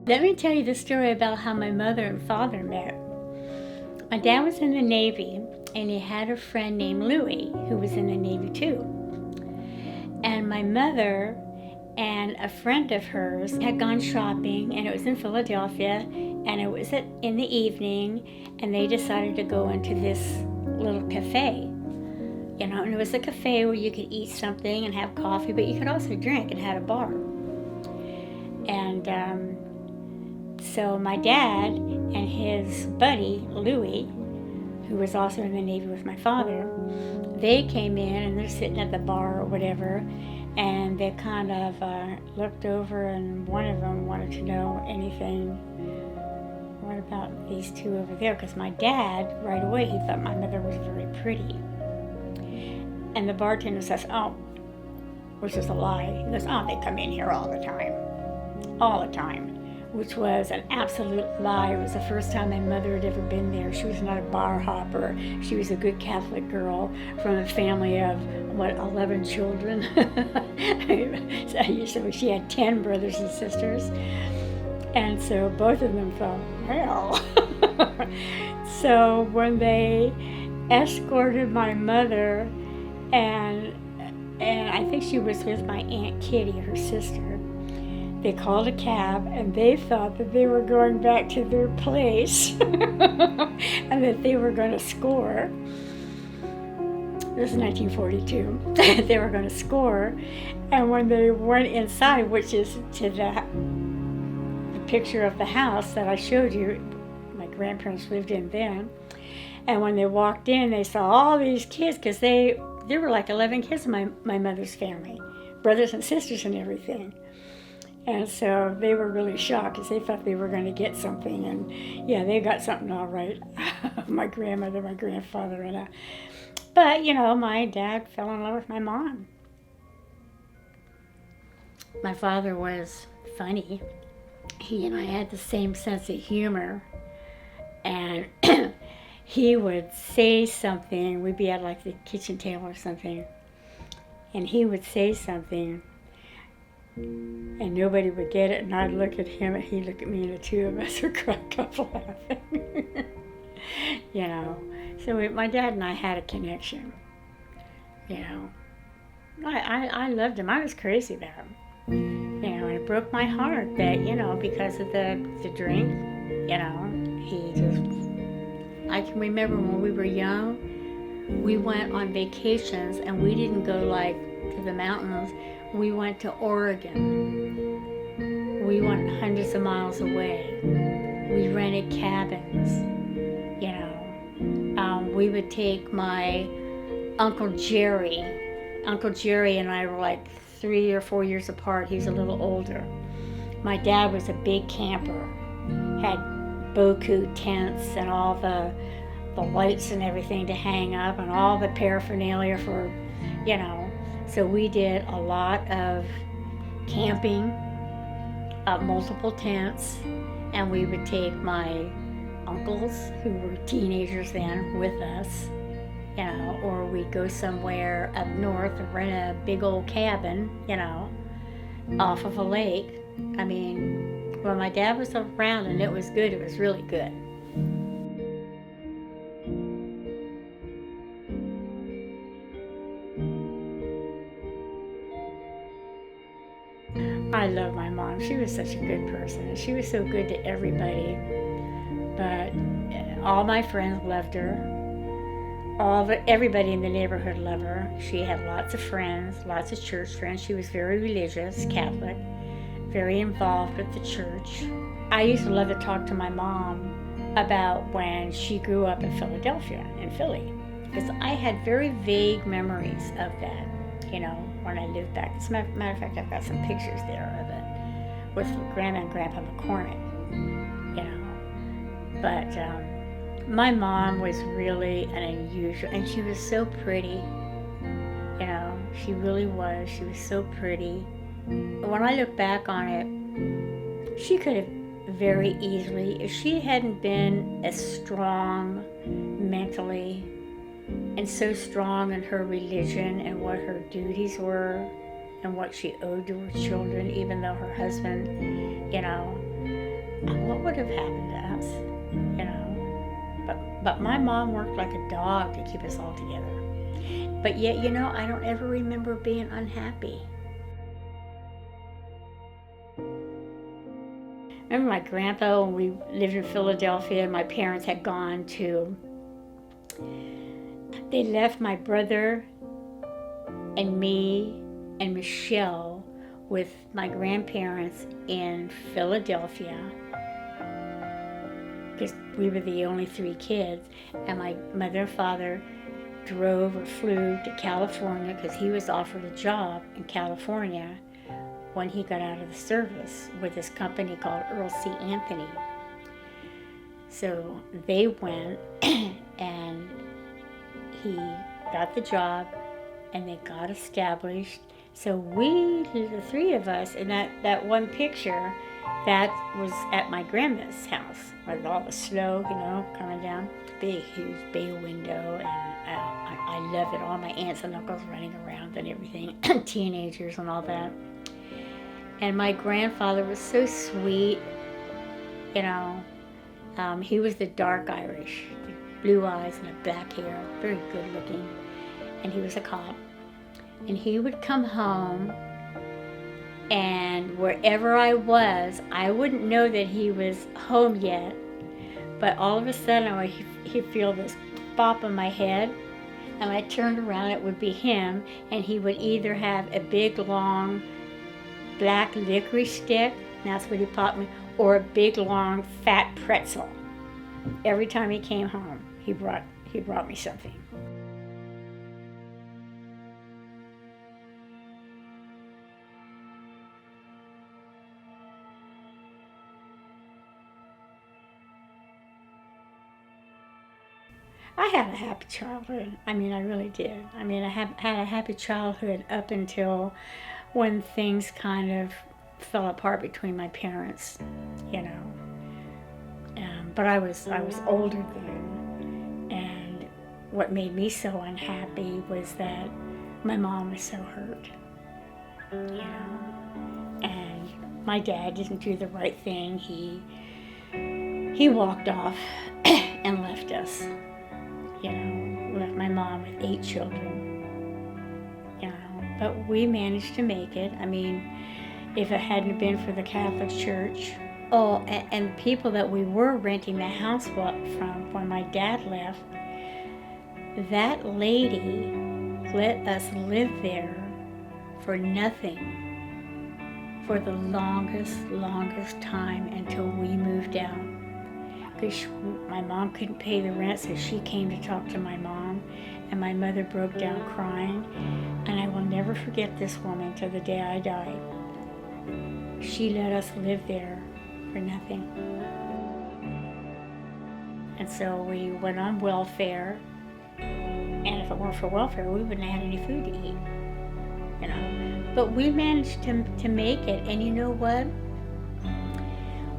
Let me tell you the story about how my mother and father met. My dad was in the Navy, and he had a friend named Louie who was in the Navy too. And my mother and a friend of hers had gone shopping, and it was in Philadelphia, and it was in the evening, and they decided to go into this little cafe. And it was a cafe where you could eat something and have coffee, but you could also drink, and had a bar. And so my dad and his buddy, Louie, who was also in the Navy with my father, they came in and they're sitting at the bar or whatever, and they kind of looked over, and one of them wanted to know anything. What about these two over there? Because my dad, right away, he thought my mother was very pretty. And the bartender says, oh, which is a lie. He goes, oh, they come in here all the time. All the time. Which was an absolute lie. It was the first time my mother had ever been there. She was not a bar hopper. She was a good Catholic girl from a family of, 11 children. So she had 10 brothers and sisters. And so both of them thought, well. So when they escorted my mother, and I think she was with my Aunt Kitty, her sister, they called a cab, and they thought that they were going back to their place and that they were going to score. This is 1942. They were going to score. And when they went inside, which is to the picture of the house that I showed you, my grandparents lived in then, and when they walked in, they saw all these kids, because there were like 11 kids in my mother's family, brothers and sisters and everything. And so they were really shocked, because they thought they were going to get something. And yeah, they got something all right. My grandmother, my grandfather, and but my dad fell in love with my mom. My father was funny. He and I had the same sense of humor. And he would say something. We'd be at like the kitchen table or something, and he would say something, and nobody would get it, and I'd look at him, and he'd look at me, and the two of us would crack up laughing. So my dad and I had a connection. I loved him. I was crazy about him. And it broke my heart that, because of the drink, he just, I can remember when we were young, we went on vacations, and we didn't go like to the mountains. We went to Oregon. We went hundreds of miles away. We rented cabins. We would take my Uncle Jerry. Uncle Jerry and I were like 3 or 4 years apart. He was a little older. My dad was a big camper, had Boku tents and all the lights and everything to hang up, and all the paraphernalia for, So we did a lot of camping, multiple tents, and we would take my uncles, who were teenagers then, with us, or we'd go somewhere up north and rent a big old cabin, off of a lake. I mean, when my dad was around and it was good, it was really good. I love my mom. She was such a good person. She was so good to everybody. But all my friends loved her. Everybody in the neighborhood loved her. She had lots of friends, lots of church friends. She was very religious, Catholic, very involved with the church. I used to love to talk to my mom about when she grew up in Philadelphia, in Philly, because I had very vague memories of that, when I lived back. As a matter of fact, I've got some pictures there of it with Grandma and Grandpa McCormick, But my mom was really an unusual, and she was so pretty, she really was. She was so pretty. When I look back on it, she could have very easily, if she hadn't been as strong mentally and so strong in her religion and what her duties were and what she owed to her children, even though her husband, what would have happened to us, you know? But my mom worked like a dog to keep us all together. But yet, you know, I don't ever remember being unhappy. Remember my grandpa, when we lived in Philadelphia, my parents had gone to, they left my brother and me and Michelle with my grandparents in Philadelphia, because we were the only 3 kids, and my mother and father drove or flew to California because he was offered a job in California when he got out of the service with this company called Earl C. Anthony. So they went and he got the job and they got established. So we, the 3 of us, in that one picture, that was at my grandma's house with all the snow, you know, coming down. Big, huge bay window, and I love it. All my aunts and uncles running around and everything, teenagers and all that. And my grandfather was so sweet, you know. He was the dark Irish, the blue eyes and the black hair, very good looking. And he was a cop. And he would come home, and wherever I was, I wouldn't know that he was home yet, but all of a sudden he'd feel this bop on my head, and I turned around, it would be him, and he would either have a big long black licorice stick, and that's what he popped me, or a big long fat pretzel. Every time he came home, he brought me something. I had a happy childhood. I mean, I really did. I mean, I had a happy childhood up until when things kind of fell apart between my parents, you know. But I was older then, and what made me so unhappy was that my mom was so hurt, you know. And my dad didn't do the right thing. He walked off and left us. You know, left my mom with 8 children, you know, but we managed to make it. I mean, if it hadn't been for the Catholic Church, and people that we were renting the house from when my dad left, that lady let us live there for nothing for the longest time until we moved out. Because my mom couldn't pay the rent, so she came to talk to my mom, and my mother broke down crying, and I will never forget this woman till the day I die. She let us live there for nothing. And so we went on welfare, and if it weren't for welfare, we wouldn't have had any food to eat, you know. But we managed to make it, and you know what?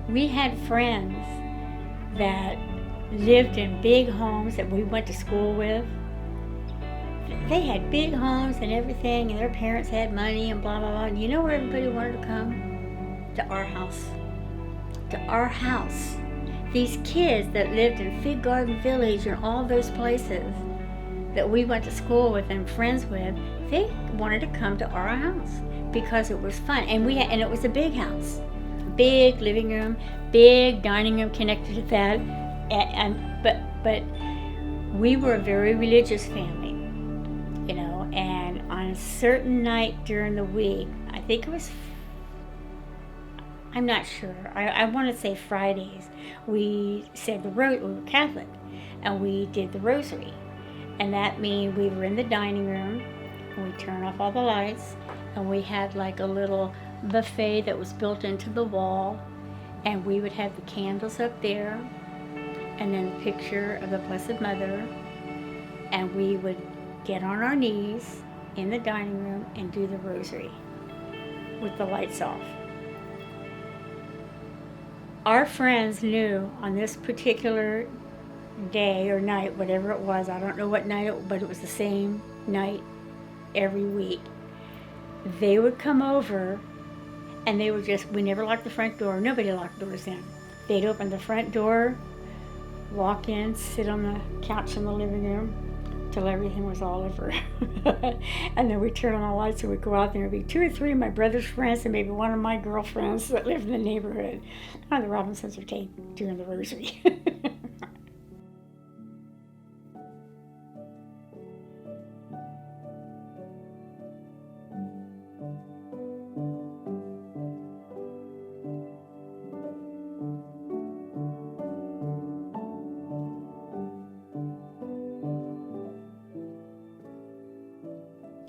We had friends that lived in big homes that we went to school with. They had big homes and everything, and their parents had money and blah, blah, blah. And you know where everybody wanted to come? To our house. To our house. These kids that lived in Fig Garden Village and all those places that we went to school with and friends with, they wanted to come to our house because it was fun. And it was a big house. Big living room, big dining room connected to that, but we were a very religious family, you know. And on a certain night during the week, I think it was, I'm not sure, I want to say Fridays, we said we were Catholic, and we did the rosary, and that means we were in the dining room, and we turned off all the lights, and we had like a little buffet that was built into the wall, and we would have the candles up there and then a picture of the Blessed Mother, and we would get on our knees in the dining room and do the rosary with the lights off. Our friends knew on this particular day or night, whatever it was, I don't know what night but it was the same night every week. They would come over, and they would we never locked the front door. Nobody locked doors then. They'd open the front door, walk in, sit on the couch in the living room till everything was all over. And then we'd turn on the lights and we'd go out there. There'd be 2 or 3 of my brother's friends and maybe one of my girlfriends that lived in the neighborhood. And the Robinsons were doing the rosary.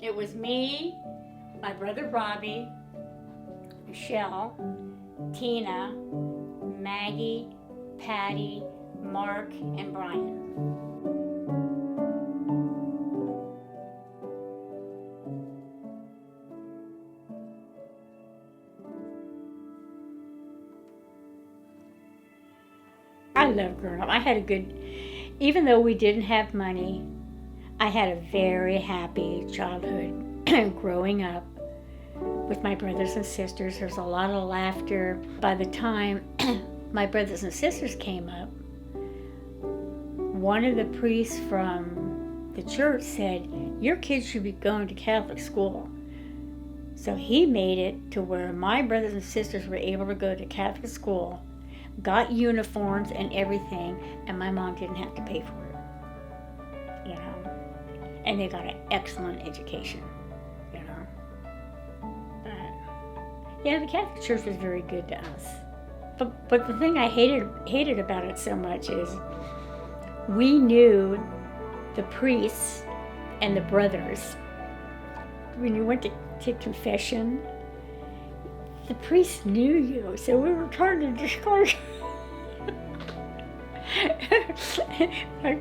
It was me, my brother Robbie, Michelle, Tina, Maggie, Patty, Mark, and Brian. I love growing up. I had a good, even though we didn't have money, I had a very happy childhood growing up with my brothers and sisters. There's a lot of laughter. By the time my brothers and sisters came up, one of the priests from the church said, your kids should be going to Catholic school. So he made it to where my brothers and sisters were able to go to Catholic school, got uniforms and everything, and my mom didn't have to pay for it, you know. And they got an excellent education, you know. But, yeah, the Catholic Church was very good to us. But the thing I hated about it so much is we knew the priests and the brothers. When you went to confession, the priest knew you, so we were trying to discourage. My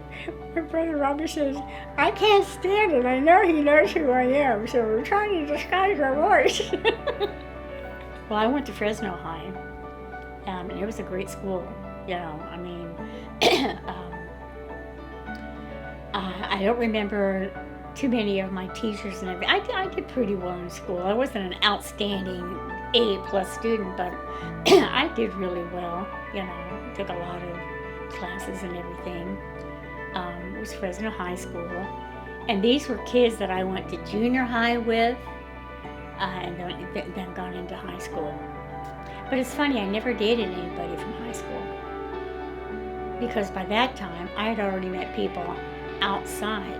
brother Robbie says, I can't stand it. I know he knows who I am, so we're trying to disguise our voice. Well, I went to Fresno High, and it was a great school. You know, I mean, I don't remember too many of my teachers and everything. I did pretty well in school. I wasn't an outstanding A+ student, but I did really well. You know, took a lot of classes and everything. It was Fresno High School, and these were kids that I went to junior high with, and then got into high school. But it's funny, I never dated anybody from high school, because by that time I had already met people outside.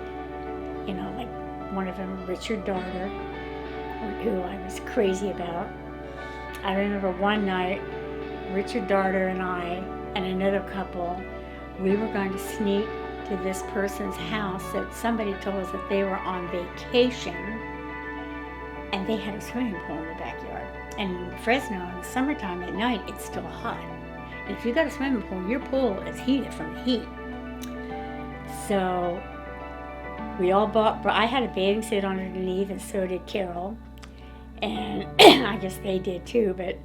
You know, like one of them, Richard Darter, who I was crazy about. I remember one night, Richard Darter and I and another couple, we were going to sneak to this person's house that somebody told us that they were on vacation, and they had a swimming pool in the backyard. And in Fresno, in the summertime at night, it's still hot. And if you got a swimming pool, your pool is heated from the heat. So we all bought, I had a bathing suit underneath, and so did Carol. And I guess they did too, but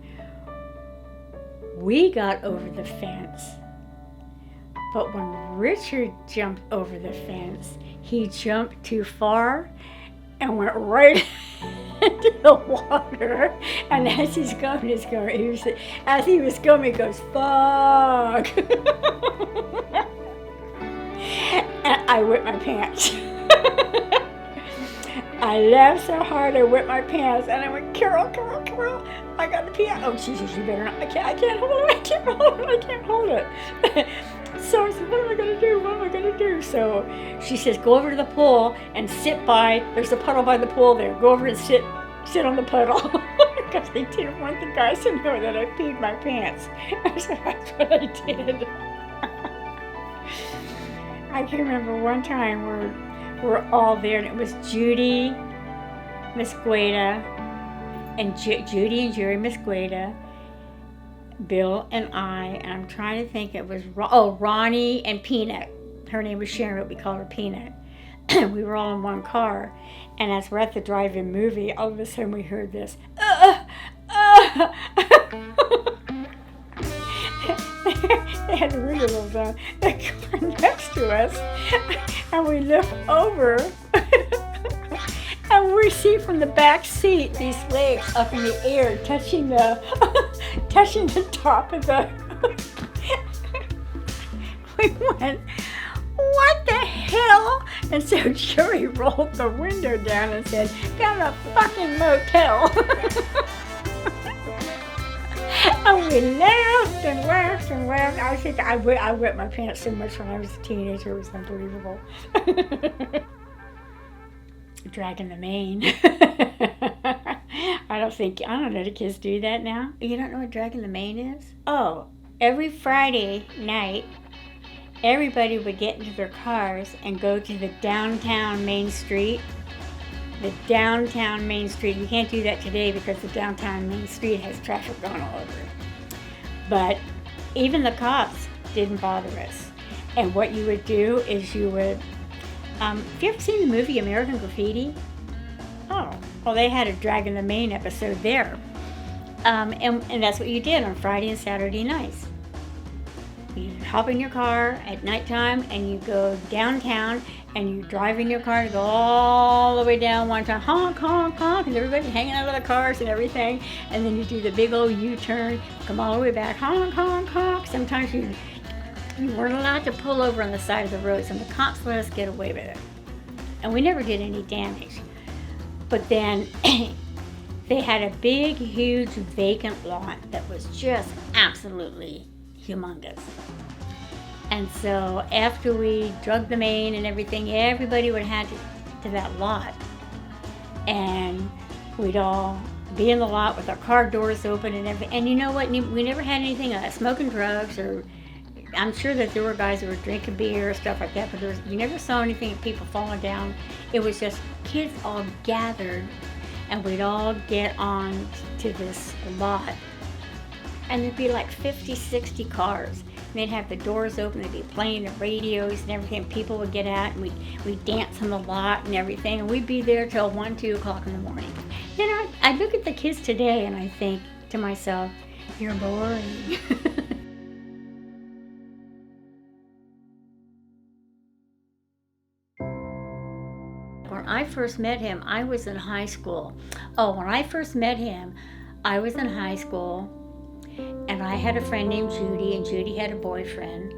we got over the fence. But when Richard jumped over the fence, he jumped too far and went right into the water. And as he was going, he goes, fuck. And I whipped my pants. I laughed so hard I whipped my pants, and I went, Carol, I got to pee. Oh, Jesus, you better not. I can't hold it. So I said, what am I going to do? So she says, go over to the pool and sit by, there's a puddle by the pool there. Go over and sit on the puddle. Because they didn't want the guys to know that I peed my pants. So that's what I did. I can remember one time we're all there, and it was Judy Misqueda, and Judy and Jerry Misqueda, Bill and I'm trying to think, it was Ronnie and Peanut. Her name was Sharon, but we called her Peanut. We were all in one car, and as we're at the drive-in movie, all of a sudden we heard this. They had the windows down. The car next to us, and we look over, and we see from the back seat these legs up in the air, touching the top of We went, what the hell? And so Jerry rolled the window down and said, got a fucking motel. And we laughed and laughed and laughed. I think I wet my pants so much when I was a teenager. It was unbelievable. Dragging the mane. I don't know, the kids do that now. You don't know what dragging the mane is? Oh, every Friday night, everybody would get into their cars and go to the downtown Main Street. The downtown Main Street. You can't do that today because the downtown Main Street has traffic going all over it. But even the cops didn't bother us. And what you would do is you would, have you ever seen the movie American Graffiti? Oh, well, they had a Dragging the Mane episode there. And that's what you did on Friday and Saturday nights. You hop in your car at nighttime and you go downtown and you drive in your car to go all the way down one time, honk, honk, honk, and everybody's hanging out of the cars and everything. And then you do the big old U-turn, come all the way back, honk, honk, honk. Sometimes you weren't allowed to pull over on the side of the roads, and the cops let us get away with it. And we never did any damage. But then they had a big, huge vacant lot that was just absolutely humongous. And so after we drug the mane and everything, everybody would head to that lot. And we'd all be in the lot with our car doors open and everything. And you know what? We never had anything smoking drugs, or I'm sure that there were guys that were drinking beer or stuff like that, but you never saw anything of people falling down. It was just kids all gathered, and we'd all get on to this lot. And there'd be like 50, 60 cars. And they'd have the doors open, they'd be playing the radios and everything. People would get out, and we'd dance on the lot and everything. And we'd be there till 1, 2 o'clock in the morning. You know, I look at the kids today and I think to myself, you're boring. When I first met him, I was in high school. When I first met him, I was in high school, and I had a friend named Judy, and Judy had a boyfriend,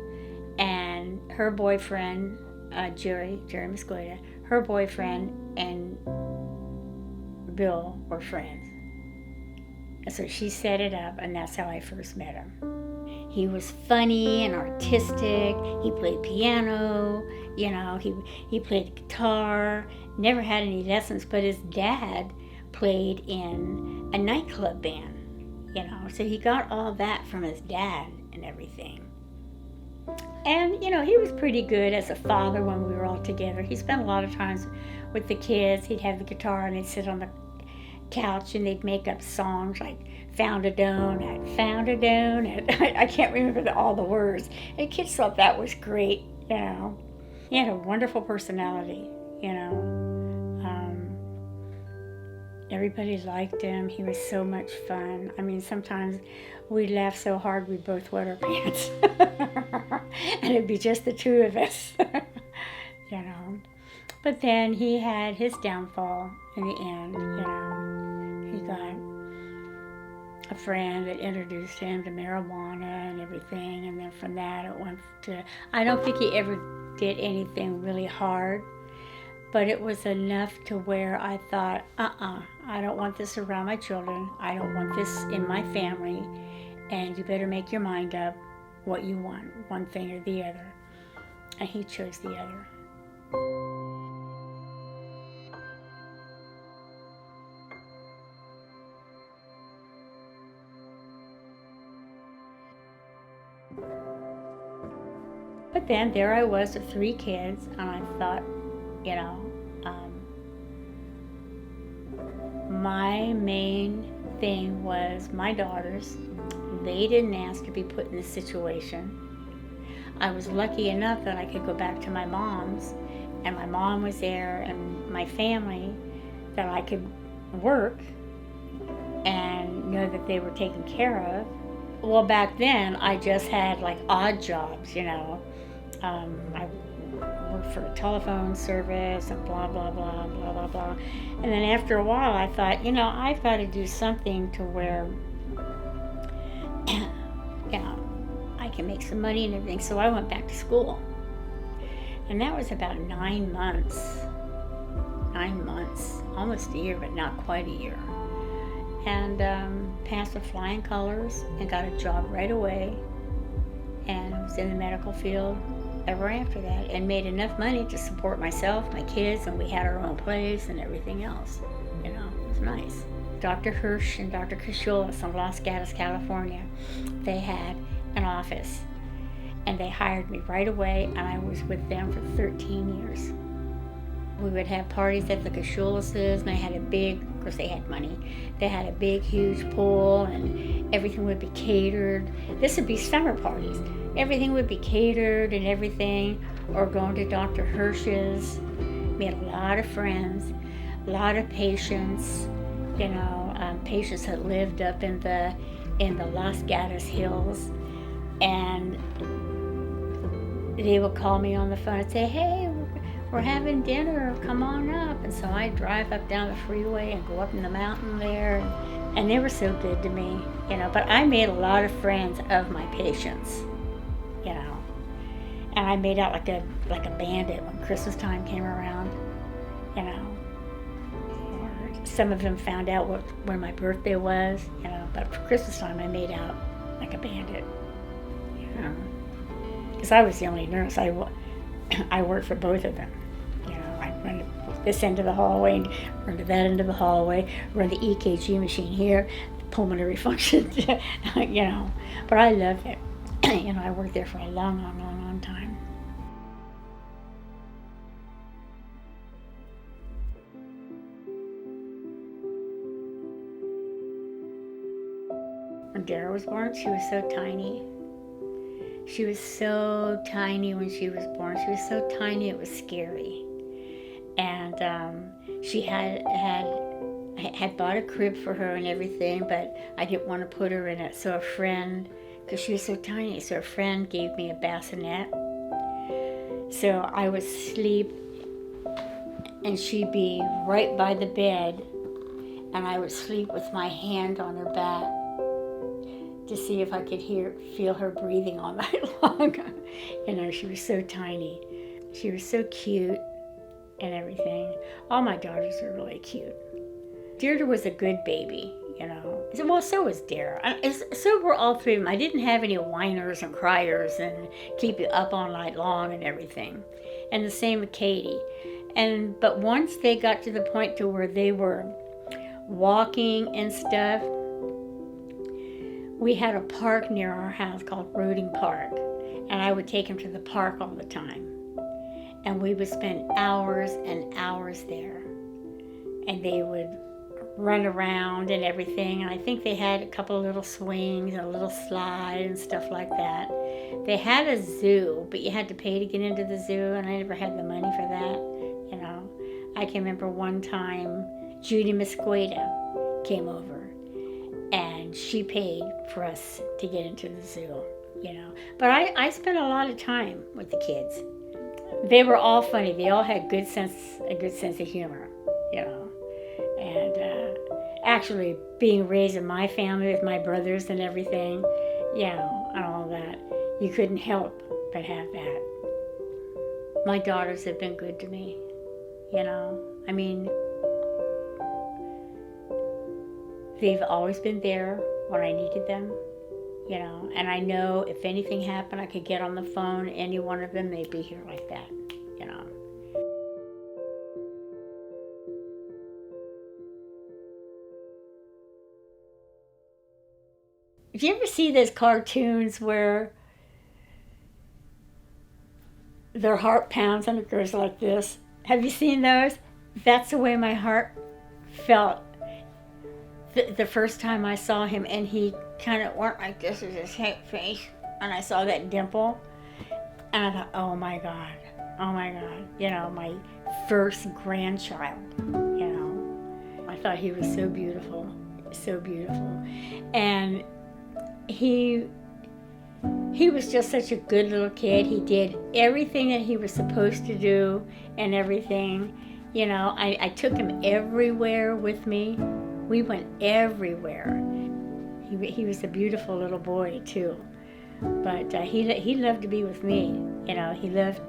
and her boyfriend, Jerry Mosqueda, her boyfriend and Bill were friends. And so she set it up, and that's how I first met him. He was funny and artistic. He played piano, you know, he played guitar, never had any lessons, but his dad played in a nightclub band, you know, so he got all that from his dad and everything. And, you know, he was pretty good as a father when we were all together. He spent a lot of times with the kids. He'd have the guitar and they'd sit on the couch and they'd make up songs like found a donut. I can't remember all the words. And kids thought that was great, you know. He had a wonderful personality, you know. Everybody liked him. He was so much fun. I mean, sometimes we'd laugh so hard we'd both wet our pants. And it'd be just the two of us, you know. But then he had his downfall in the end, you know. He got a friend that introduced him to marijuana and everything, and then from that it went to, I don't think he ever did anything really hard, but it was enough to where I thought, I don't want this around my children. I don't want this in my family, and you better make your mind up what you want, one thing or the other. And he chose the other. But then there I was with 3 kids, and I thought, you know, my main thing was my daughters. They didn't ask to be put in this situation. I was lucky enough that I could go back to my mom's, and my mom was there, and my family, that I could work and know that they were taken care of. Well, back then, I just had like odd jobs, you know. I worked for a telephone service and blah, blah, blah, blah, blah, blah. And then after a while, I thought, you know, I've got to do something to where, you know, can make some money and everything. So I went back to school. And that was about 9 months. 9 months, almost a year, but not quite a year. And passed with flying colors and got a job right away. And I was in the medical field ever after that, and made enough money to support myself, my kids, and we had our own place and everything else. You know, it was nice. Dr. Hirsch and Dr. Kashulis in Los Gatos, California, they had an office, and they hired me right away, and I was with them for 13 years. We would have parties at the Kashulises, and they had a big, of course they had money, they had a big, huge pool, and everything would be catered. This would be summer parties. Everything would be catered and everything, or going to Dr. Hirsch's. We had a lot of friends, a lot of patients, you know, patients that lived up in the Los Gatos Hills, and they would call me on the phone and say, hey, we're having dinner, come on up. And so I'd drive up down the freeway and go up in the mountain there, and they were so good to me, you know. But I made a lot of friends of my patients, you know, and I made out like a bandit when Christmas time came around, you know. Or some of them found out when my birthday was, you know, but for Christmas time I made out like a bandit, you know, because I was the only nurse. I worked for both of them. You know, I run this end of the hallway and run to that end of the hallway, run the EKG machine here, the pulmonary function, you know. But I loved it. You know, I worked there for a long, long, long, long time. When Dara was born, she was so tiny. She was so tiny when she was born. She was so tiny it was scary. And she had bought a crib for her and everything, but I didn't want to put her in it. So a friend, because she was so tiny, so a friend gave me a bassinet. So I would sleep and she'd be right by the bed, and I would sleep with my hand on her back to see if I could feel her breathing all night long. You know, she was so tiny. She was so cute and everything. All my daughters were really cute. Deirdre was a good baby, you know. Well, so was Dara. So were all three of them. I didn't have any whiners and criers and keep you up all night long and everything. And the same with Katie. But once they got to the point to where they were walking and stuff, we had a park near our house called Roding Park, and I would take them to the park all the time. And we would spend hours and hours there. And they would run around and everything, and I think they had a couple of little swings and a little slide and stuff like that. They had a zoo, but you had to pay to get into the zoo, and I never had the money for that, you know. I can remember one time Judy Mosqueda came over, and she paid for us to get into the zoo, you know. But I spent a lot of time with the kids. They were all funny. They all had a good sense of humor, you know. And actually being raised in my family with my brothers and everything, you know, and all that, you couldn't help but have that. My daughters have been good to me, you know. I mean, they've always been there when I needed them, you know, and I know if anything happened, I could get on the phone, any one of them, they'd be here like that, you know. If you ever see those cartoons where their heart pounds and it goes like this, have you seen those? That's the way my heart felt the first time I saw him, and he kind of went like this with his face, and I saw that dimple, and I thought, oh my God, you know, my first grandchild, you know. I thought he was so beautiful, and he was just such a good little kid. He did everything that he was supposed to do and everything, you know. I took him everywhere with me. We went everywhere. He was a beautiful little boy too. But he loved to be with me. You know, he loved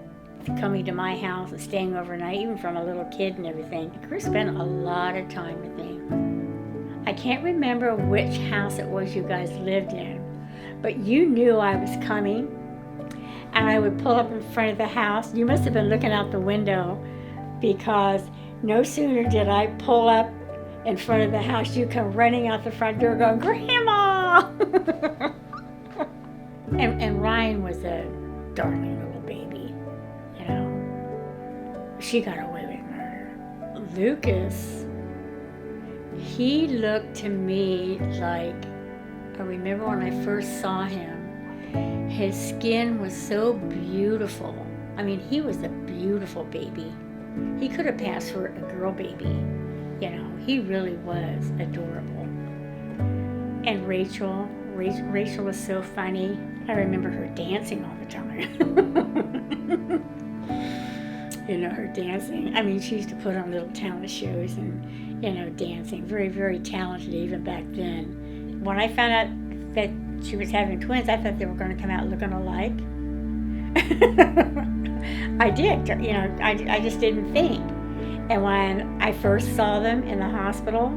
coming to my house and staying overnight, even from a little kid and everything. Chris spent a lot of time with me. I can't remember which house it was you guys lived in, but you knew I was coming, and I would pull up in front of the house. You must have been looking out the window, because no sooner did I pull up in front of the house, you come running out the front door going, "Grandma!" and Ryan was a darling little baby, you know. She got away with murder. Lucas, he looked to me like, I remember when I first saw him, his skin was so beautiful. I mean, he was a beautiful baby. He could have passed for a girl baby. You know, he really was adorable. And Rachel was so funny. I remember her dancing all the time. You know, her dancing. I mean, she used to put on little talent shows and, you know, dancing. Very, very talented even back then. When I found out that she was having twins, I thought they were going to come out looking alike. I did, you know, I just didn't think. And when I first saw them in the hospital,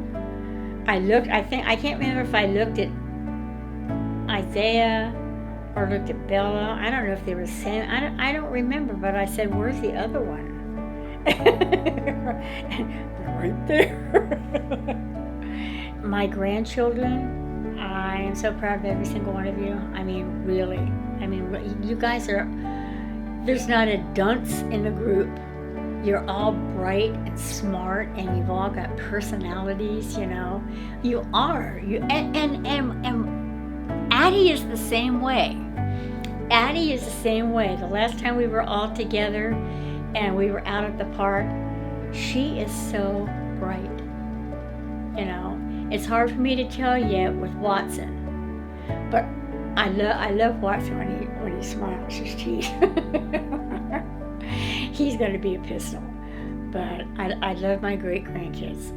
I can't remember if I looked at Isaiah or looked at Bella. I don't know if they were the same. I don't remember, but I said, "Where's the other one?" They're right there. My grandchildren, I am so proud of every single one of you. I mean, really. I mean, you guys are, there's not a dunce in the group. You're all bright and smart, and you've all got personalities, you know. You are. And Addie is the same way. Addie is the same way. The last time we were all together and we were out at the park, she is so bright. You know, it's hard for me to tell yet with Watson, but I love Watson when he smiles his teeth. He's going to be a pistol, but I love my great grandkids.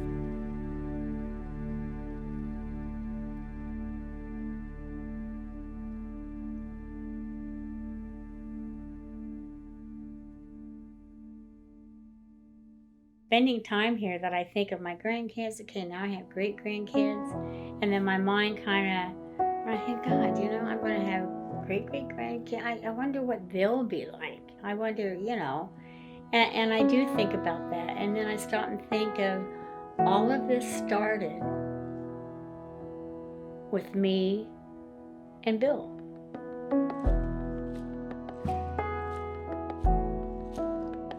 Spending time here, that I think of my grandkids. Okay, now I have great grandkids, and then my mind kind of, I think, God, you know, I'm going to have great grandkids. I wonder what they'll be like. I wonder, you know, and I do think about that, and then I stop and think of all of this started with me and Bill.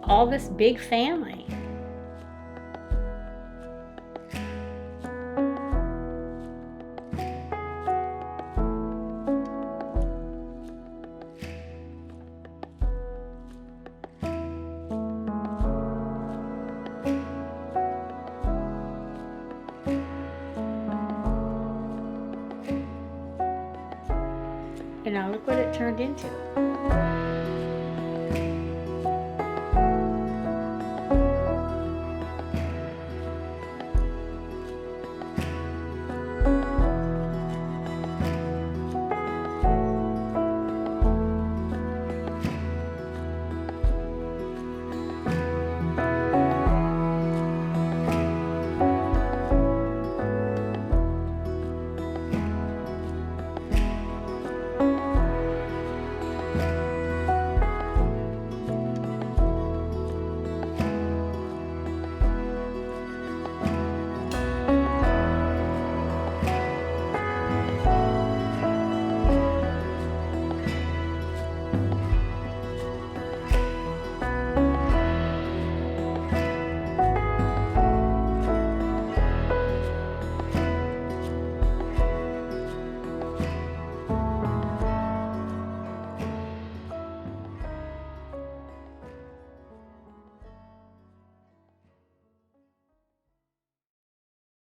All this big family. You know, look what it turned into.